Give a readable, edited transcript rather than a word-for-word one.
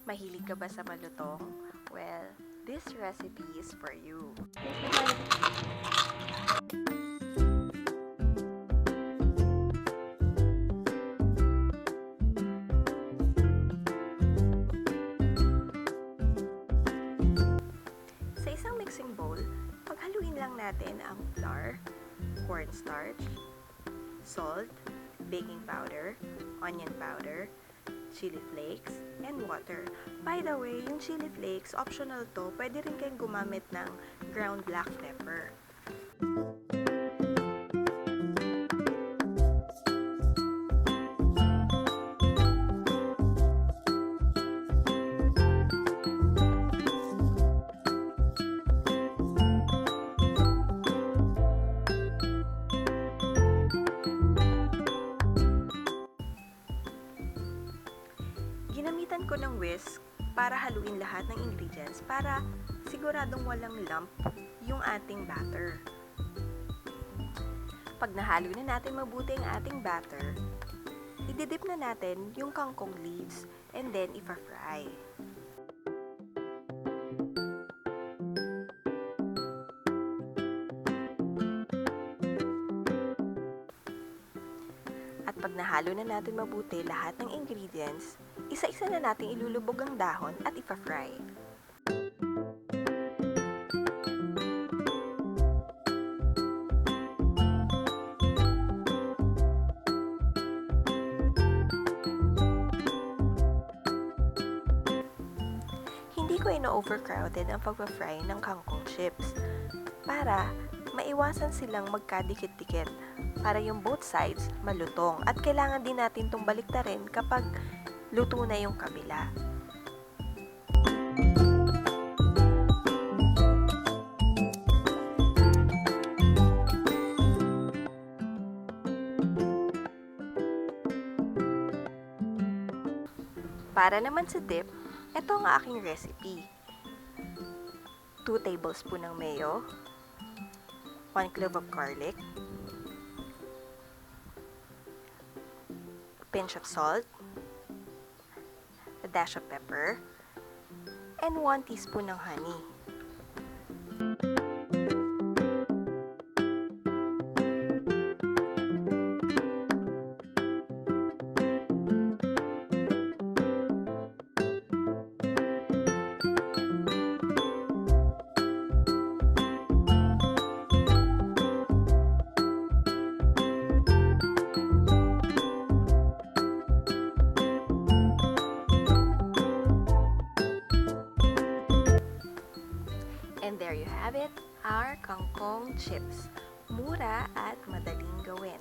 Mahilig ka ba sa malutong? Well, this recipe is for you. Sa isang mixing bowl, paghaluin lang natin ang flour, cornstarch, salt, baking powder, onion powder, chili flakes, and water. By the way, yung chili flakes, optional to. Pwede rin kayong gumamit ng ground black pepper. Ginamitan ko ng whisk para haluin lahat ng ingredients para siguradong walang lump yung ating batter. Pag nahalo na natin mabuti ang ating batter, ididip na natin yung kangkong leaves and then ipa-fry. At pag nahalo na natin mabuti lahat ng ingredients, isa-isa na natin ilulubog ang dahon at ipa-fry. Hindi ko ino-overcrowded ang pagpa-fry ng kangkong chips para maiwasan silang magkadikit-dikit para yung both sides malutong. At kailangan din natin itong baliktarin kapag luto na yung kabila. Para naman sa dip, ito ang aking recipe. 2 tablespoon ng mayo, 1 clove of garlic, a pinch of salt, a dash of pepper, and 1 teaspoon ng honey. And there you have it, our kangkong chips. Mura at madaling gawin.